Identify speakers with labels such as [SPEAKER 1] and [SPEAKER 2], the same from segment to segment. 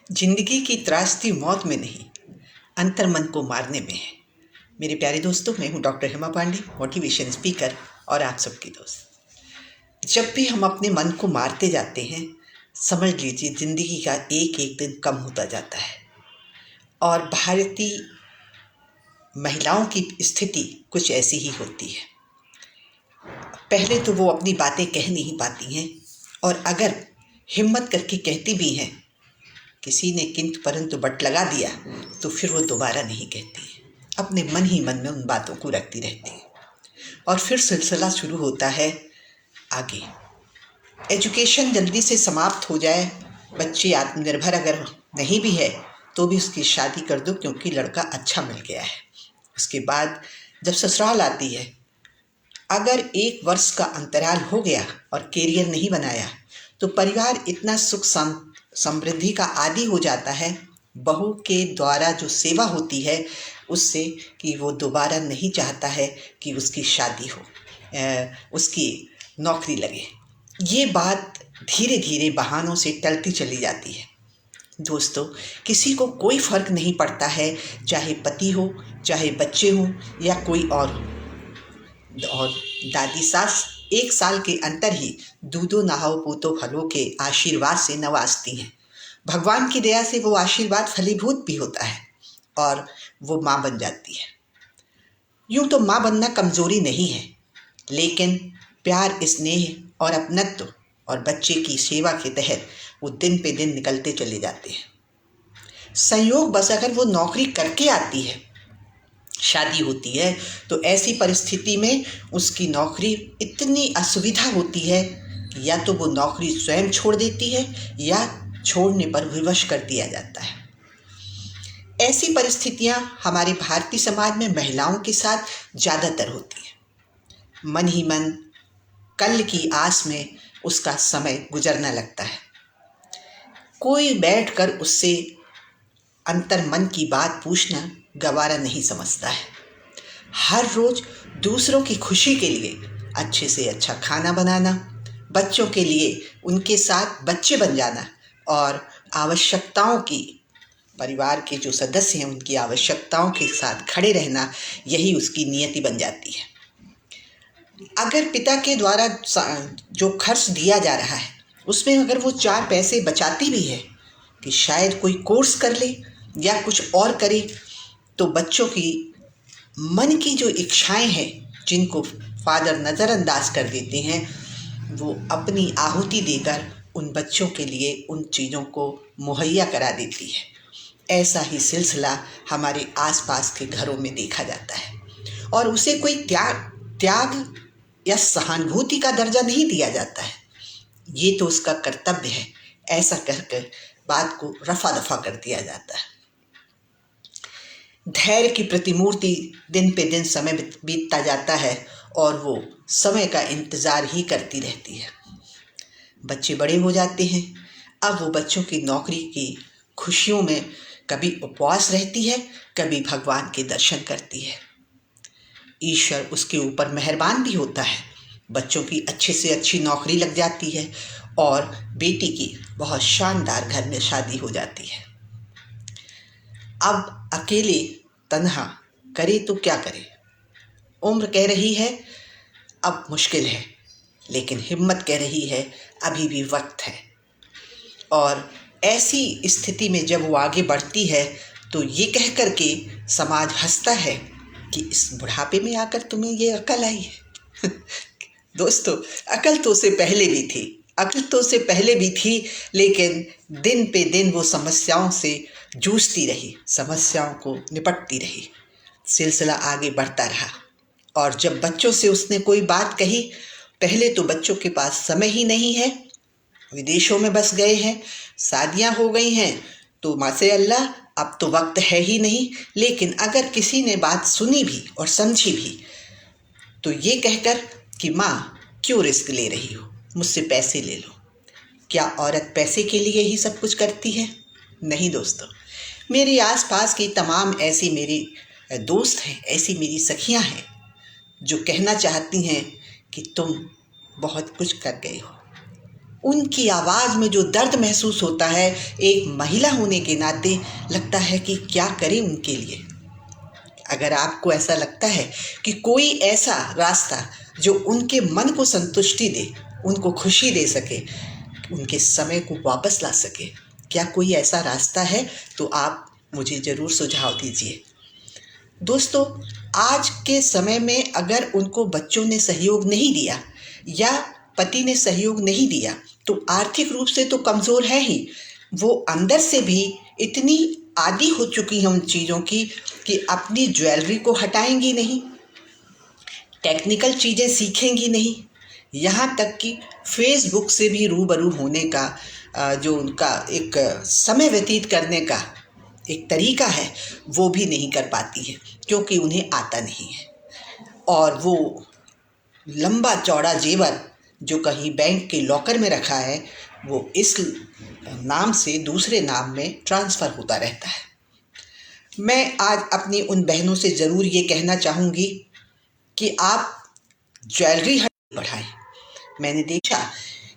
[SPEAKER 1] जिंदगी की त्रासदी मौत में नहीं, अंतर्मन को मारने में है। मेरे प्यारे दोस्तों, मैं हूं doctor Hema Pandey, motivation speaker और आप सबकी दोस्त। जब भी हम अपने मन को मारते जाते हैं, समझ लीजिए जिंदगी का एक एक दिन कम होता जाता है। और भारतीय महिलाओं की स्थिति कुछ ऐसी ही होती है। पहले तो वो अपनी बातें कह नहीं पाती हैं, और अगर हिम्मत करके कहती भी हैं, किसी ने किंतु परंतु बट लगा दिया तो फिर वो दोबारा नहीं कहती है। अपने मन ही मन में उन बातों को रखती रहती है। और फिर सिलसिला शुरू होता है आगे। एजुकेशन जल्दी से समाप्त हो जाए, बच्चे आत्मनिर्भर अगर नहीं भी है तो भी उसकी शादी कर दो क्योंकि लड़का अच्छा मिल गया है। उसके बाद जब ससुराल आती है, अगर 1 वर्ष का अंतराल हो गया और कैरियर नहीं बनाया तो परिवार इतना सुख समृद्धि का आदी हो जाता है, बहू के द्वारा जो सेवा होती है उससे, कि वो दोबारा नहीं चाहता है कि उसकी शादी हो, उसकी नौकरी लगे। ये बात धीरे धीरे बहानों से टलती चली जाती है। दोस्तों, किसी को कोई फर्क नहीं पड़ता है, चाहे पति हो, चाहे बच्चे हों या कोई और हो। और दादी सास 1 साल के अंतर ही दूधो नहाओ पूतो फलों के आशीर्वाद से नवाजती हैं। भगवान की दया से वो आशीर्वाद फलीभूत भी होता है और वो माँ बन जाती है। यूं तो माँ बनना कमजोरी नहीं है, लेकिन प्यार, स्नेह और अपनत्व और बच्चे की सेवा के तहत वो दिन पे दिन निकलते चले जाते हैं। संयोग बस अगर वो नौकरी करके आती है, शादी होती है, तो ऐसी परिस्थिति में उसकी नौकरी इतनी असुविधा होती है कि या तो वो नौकरी स्वयं छोड़ देती है या छोड़ने पर विवश कर दिया जाता है। ऐसी परिस्थितियां हमारे भारतीय समाज में महिलाओं के साथ ज़्यादातर होती हैं। मन ही मन कल की आस में उसका समय गुजरना लगता है। कोई बैठकर उससे अंतर मन की बात पूछना गवारा नहीं समझता है। हर रोज दूसरों की खुशी के लिए अच्छे से अच्छा खाना बनाना, बच्चों के लिए उनके साथ बच्चे बन जाना और आवश्यकताओं की, परिवार के जो सदस्य हैं उनकी आवश्यकताओं के साथ खड़े रहना, यही उसकी नियति बन जाती है। अगर पिता के द्वारा जो खर्च दिया जा रहा है उसमें अगर वो 4 पैसे बचाती भी है कि शायद कोई कोर्स कर ले या कुछ और करे, तो बच्चों की मन की जो इच्छाएं हैं जिनको फादर नज़रअंदाज कर देते हैं, वो अपनी आहुति देकर उन बच्चों के लिए उन चीज़ों को मुहैया करा देती है। ऐसा ही सिलसिला हमारे आसपास के घरों में देखा जाता है और उसे कोई त्याग या सहानुभूति का दर्जा नहीं दिया जाता है। ये तो उसका कर्तव्य है, ऐसा कहकर बात को रफा दफा कर दिया जाता है। धैर्य की प्रतिमूर्ति दिन पे दिन समय बीतता जाता है और वो समय का इंतज़ार ही करती रहती है। बच्चे बड़े हो जाते हैं, अब वो बच्चों की नौकरी की खुशियों में कभी उपवास रहती है, कभी भगवान के दर्शन करती है। ईश्वर उसके ऊपर मेहरबान भी होता है, बच्चों की अच्छे से अच्छी नौकरी लग जाती है और बेटी की बहुत शानदार घर में शादी हो जाती है। अब अकेले तन्हा करे तो क्या करे। उम्र कह रही है अब मुश्किल है, लेकिन हिम्मत कह रही है अभी भी वक्त है। और ऐसी स्थिति में जब वो आगे बढ़ती है तो ये कह कर के समाज हंसता है कि इस बुढ़ापे में आकर तुम्हें ये अकल आई है। दोस्तों, अकल तो उससे पहले भी थी, अकल तो उससे पहले भी थी, लेकिन दिन पे दिन वो समस्याओं से जूझती रही, समस्याओं को निपटती रही, सिलसिला आगे बढ़ता रहा। और जब बच्चों से उसने कोई बात कही, पहले तो बच्चों के पास समय ही नहीं है, विदेशों में बस गए हैं, शादियां हो गई हैं, तो माशाअल्लाह अब तो वक्त है ही नहीं। लेकिन अगर किसी ने बात सुनी भी और समझी भी तो ये कहकर कि माँ क्यों रिस्क ले रही हो, मुझसे पैसे ले लो। क्या औरत पैसे के लिए ही सब कुछ करती है? नहीं दोस्तों, मेरे आसपास की तमाम ऐसी मेरी दोस्त हैं, ऐसी मेरी सखियां हैं जो कहना चाहती हैं कि तुम बहुत कुछ कर गए हो, उनकी आवाज़ में जो दर्द महसूस होता है, एक महिला होने के नाते लगता है कि क्या करें उनके लिए। अगर आपको ऐसा लगता है कि कोई ऐसा रास्ता जो उनके मन को संतुष्टि दे, उनको खुशी दे सके, उनके समय को वापस ला सके, क्या कोई ऐसा रास्ता है, तो आप मुझे ज़रूर सुझाव दीजिए। दोस्तों, आज के समय में अगर उनको बच्चों ने सहयोग नहीं दिया या पति ने सहयोग नहीं दिया, तो आर्थिक रूप से तो कमज़ोर है ही, वो अंदर से भी इतनी आदी हो चुकी हैं उन चीज़ों की कि अपनी ज्वेलरी को हटाएंगी नहीं, टेक्निकल चीज़ें सीखेंगी नहीं, यहाँ तक कि फेसबुक से भी रूबरू होने का जो उनका एक समय व्यतीत करने का एक तरीका है, वो भी नहीं कर पाती है, क्योंकि उन्हें आता नहीं है। और वो लंबा चौड़ा जेवर जो कहीं बैंक के लॉकर में रखा है, वो इस नाम से दूसरे नाम में ट्रांसफ़र होता रहता है। मैं आज अपनी उन बहनों से ज़रूर ये कहना चाहूँगी कि आप ज्वेलरी बढ़ाएं। मैंने देखा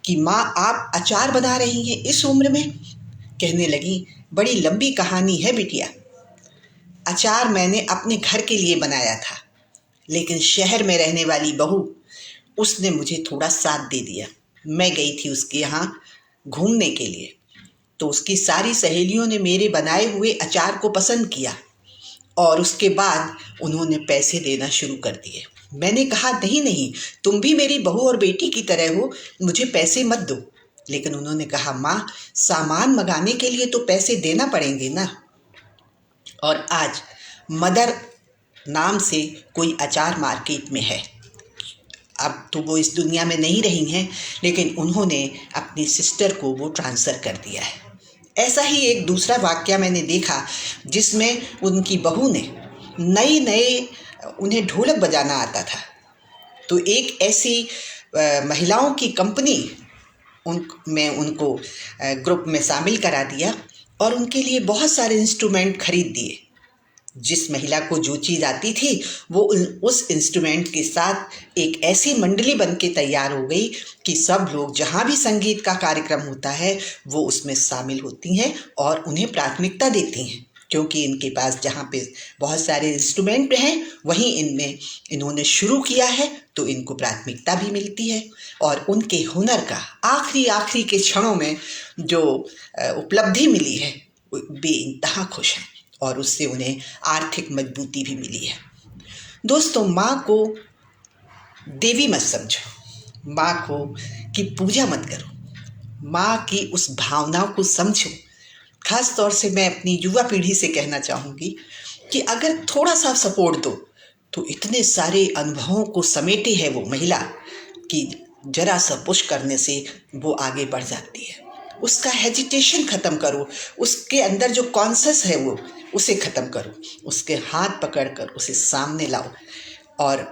[SPEAKER 1] कि माँ आप अचार बना रही हैं इस उम्र में। कहने लगी, बड़ी लंबी कहानी है बिटिया। अचार मैंने अपने घर के लिए बनाया था, लेकिन शहर में रहने वाली बहू, उसने मुझे थोड़ा साथ दे दिया। मैं गई थी उसके यहाँ घूमने के लिए, तो उसकी सारी सहेलियों ने मेरे बनाए हुए अचार को पसंद किया और उसके बाद उन्होंने पैसे देना शुरू कर दिए। मैंने कहा, नहीं नहीं, तुम भी मेरी बहू और बेटी की तरह हो, मुझे पैसे मत दो। लेकिन उन्होंने कहा, माँ सामान मंगाने के लिए तो पैसे देना पड़ेंगे ना। और आज मदर नाम से कोई अचार मार्केट में है। अब तो वो इस दुनिया में नहीं रही हैं, लेकिन उन्होंने अपनी सिस्टर को वो ट्रांसफ़र कर दिया है। ऐसा ही एक दूसरा वाक़या मैंने देखा, जिसमें उनकी बहू ने नए उन्हें ढोलक बजाना आता था, तो एक ऐसी महिलाओं की कंपनी उनको ग्रुप में शामिल करा दिया और उनके लिए बहुत सारे इंस्ट्रूमेंट खरीद दिए। जिस महिला को जो चीज़ आती थी, वो उस इंस्ट्रूमेंट के साथ एक ऐसी मंडली बन के तैयार हो गई कि सब लोग, जहाँ भी संगीत का कार्यक्रम होता है, वो उसमें शामिल होती हैं और उन्हें प्राथमिकता देती हैं, क्योंकि इनके पास जहाँ पे बहुत सारे इंस्ट्रूमेंट हैं, वहीं इन्होंने शुरू किया है, तो इनको प्राथमिकता भी मिलती है। और उनके हुनर का आखिरी के क्षणों में जो उपलब्धि मिली है, बेइंतहा खुश हैं और उससे उन्हें आर्थिक मजबूती भी मिली है। दोस्तों, माँ को देवी मत समझो, माँ को की पूजा मत करो, माँ की उस भावनाओं को समझो। खास तौर से मैं अपनी युवा पीढ़ी से कहना चाहूँगी कि अगर थोड़ा सा सपोर्ट दो, तो इतने सारे अनुभवों को समेटे है वो महिला कि जरा सा पुश करने से वो आगे बढ़ जाती है। उसका हेजिटेशन ख़त्म करो, उसके अंदर जो कॉन्शस है वो उसे ख़त्म करो, उसके हाथ पकड़कर उसे सामने लाओ और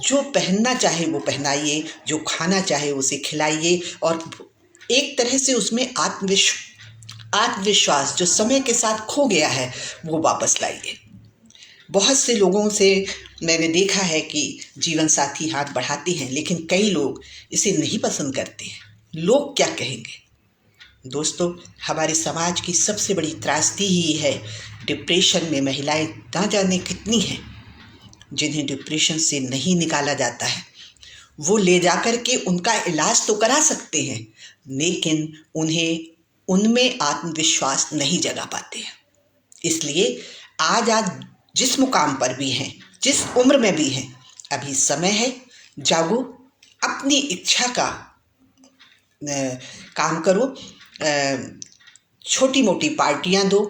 [SPEAKER 1] जो पहनना चाहे वो पहनाइए, जो खाना चाहे उसे खिलाइए और एक तरह से उसमें आत्मविश्वास जो समय के साथ खो गया है, वो वापस लाइए। बहुत से लोगों से मैंने देखा है कि जीवन साथी हाथ बढ़ाते हैं, लेकिन कई लोग इसे नहीं पसंद करते हैं। लोग क्या कहेंगे? दोस्तों, हमारे समाज की सबसे बड़ी त्रासदी ही है, डिप्रेशन में महिलाएं ना जाने कितनी हैं, जिन्हें डिप्रेशन से नहीं निकाला जाता है। वो ले जाकर के उनका इलाज तो करा सकते हैं, लेकिन उन्हें उनमें आत्मविश्वास नहीं जगा पाते हैं। इसलिए आज जिस मुकाम पर भी हैं, जिस उम्र में भी हैं, अभी समय है, जागो, अपनी इच्छा का काम करो, छोटी मोटी पार्टियां दो,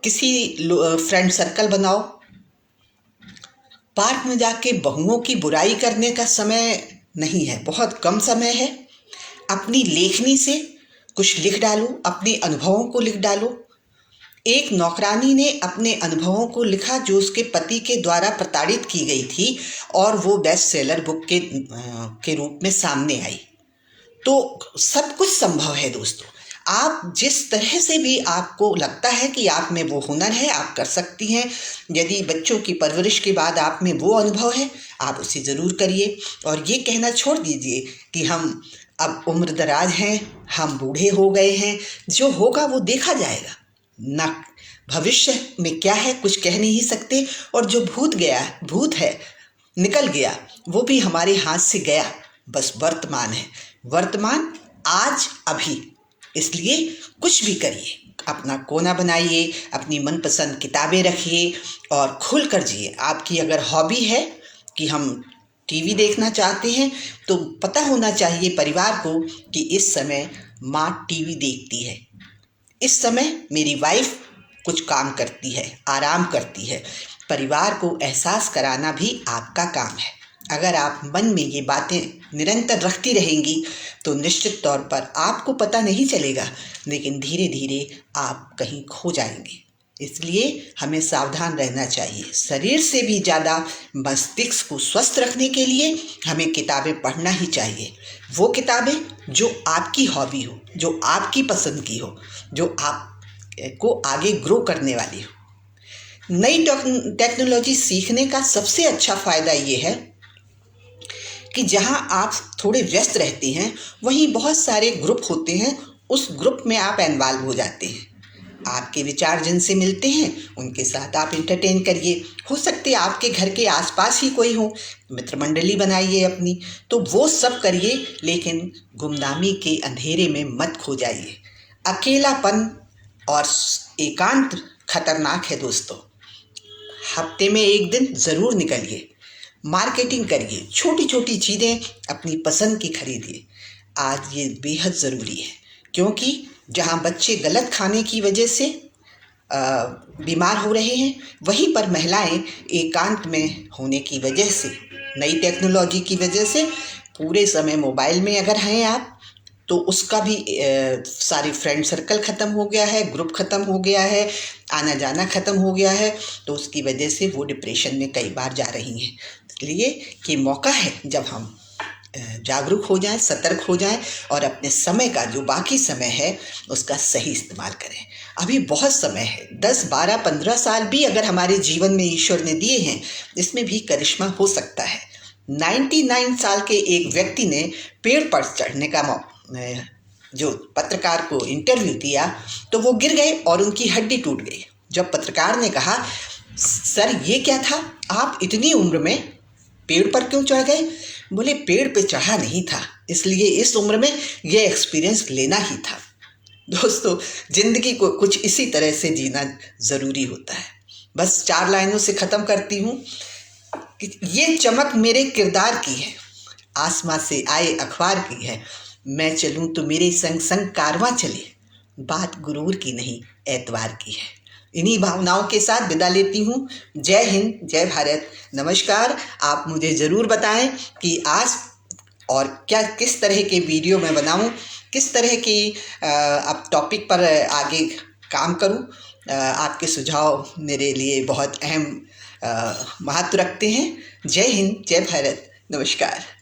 [SPEAKER 1] किसी फ्रेंड सर्कल बनाओ। पार्क में जाके बहुओं की बुराई करने का समय नहीं है, बहुत कम समय है। अपनी लेखनी से कुछ लिख डालो, अपने अनुभवों को लिख डालो। एक नौकरानी ने अपने अनुभवों को लिखा जो उसके पति के द्वारा प्रताड़ित की गई थी, और वो बेस्ट सेलर बुक के रूप में सामने आई। तो सब कुछ संभव है दोस्तों। आप जिस तरह से भी आपको लगता है कि आप में वो हुनर है, आप कर सकती हैं। यदि बच्चों की परवरिश के बाद आप में वो अनुभव है, आप उसे ज़रूर करिए और ये कहना छोड़ दीजिए कि हम अब उम्र दराज है, हम बूढ़े हो गए हैं, जो होगा वो देखा जाएगा ना। भविष्य में क्या है कुछ कह नहीं सकते, और जो भूत है निकल गया, वो भी हमारे हाथ से गया। बस वर्तमान है, वर्तमान आज अभी। इसलिए कुछ भी करिए, अपना कोना बनाइए, अपनी मनपसंद किताबें रखिए और खुल कर जिए। आपकी अगर हॉबी है कि हम टीवी देखना चाहते हैं, तो पता होना चाहिए परिवार को कि इस समय माँ टीवी देखती है, इस समय मेरी वाइफ कुछ काम करती है, आराम करती है। परिवार को एहसास कराना भी आपका काम है। अगर आप मन में ये बातें निरंतर रखती रहेंगी तो निश्चित तौर पर आपको पता नहीं चलेगा, लेकिन धीरे धीरे आप कहीं खो जाएंगे। इसलिए हमें सावधान रहना चाहिए। शरीर से भी ज़्यादा मस्तिष्क को स्वस्थ रखने के लिए हमें किताबें पढ़ना ही चाहिए। वो किताबें जो आपकी हॉबी हो, जो आपकी पसंद की हो, जो आपको आगे ग्रो करने वाली हो। नई टेक्नोलॉजी सीखने का सबसे अच्छा फ़ायदा ये है कि जहाँ आप थोड़े व्यस्त रहते हैं, वहीं बहुत सारे ग्रुप होते हैं, उस ग्रुप में आप इन्वॉल्व हो जाते हैं। आपके विचार जिनसे मिलते हैं उनके साथ आप इंटरटेन करिए। हो सकते हैं आपके घर के आसपास ही कोई हो, मित्र मंडली बनाइए अपनी, तो वो सब करिए, लेकिन गुमनामी के अंधेरे में मत खो जाइए। अकेलापन और एकांत खतरनाक है दोस्तों। हफ्ते में एक दिन ज़रूर निकलिए, मार्केटिंग करिए, छोटी छोटी चीज़ें अपनी पसंद की खरीदिए। आज ये बेहद ज़रूरी है, क्योंकि जहाँ बच्चे गलत खाने की वजह से बीमार हो रहे हैं, वहीं पर महिलाएं एकांत में होने की वजह से, नई टेक्नोलॉजी की वजह से पूरे समय मोबाइल में अगर हैं आप, तो उसका भी सारी फ्रेंड सर्कल ख़त्म हो गया है, ग्रुप ख़त्म हो गया है, आना जाना ख़त्म हो गया है, तो उसकी वजह से वो डिप्रेशन में कई बार जा रही हैं। इसलिए ये मौका है जब हम जागरूक हो जाएं, सतर्क हो जाएं और अपने समय का जो बाकी समय है उसका सही इस्तेमाल करें। अभी बहुत समय है, 10, 12, 15 साल भी अगर हमारे जीवन में ईश्वर ने दिए हैं, इसमें भी करिश्मा हो सकता है। 99 साल के एक व्यक्ति ने पेड़ पर चढ़ने का जो पत्रकार को इंटरव्यू दिया, तो वो गिर गए और उनकी हड्डी टूट गई। जब पत्रकार ने कहा, सर ये क्या था, आप इतनी उम्र में पेड़ पर क्यों चढ़ गए? बोले, पेड़ पे चढ़ा नहीं था, इसलिए इस उम्र में ये एक्सपीरियंस लेना ही था। दोस्तों, जिंदगी को कुछ इसी तरह से जीना ज़रूरी होता है। बस 4 लाइनों से ख़त्म करती हूँ कि ये चमक मेरे किरदार की है, आसमां से आए अखबार की है, मैं चलूँ तो मेरे संग संग कारवां चले, बात गुरूर की नहीं एतवार की है। इन्हीं भावनाओं के साथ विदा लेती हूँ। जय हिंद, जय भारत, नमस्कार। आप मुझे ज़रूर बताएं कि आज और क्या किस तरह के वीडियो मैं बनाऊं, किस तरह की अब टॉपिक पर आगे काम करूं। आपके सुझाव मेरे लिए बहुत अहम महत्व रखते हैं। जय हिंद, जय भारत, नमस्कार।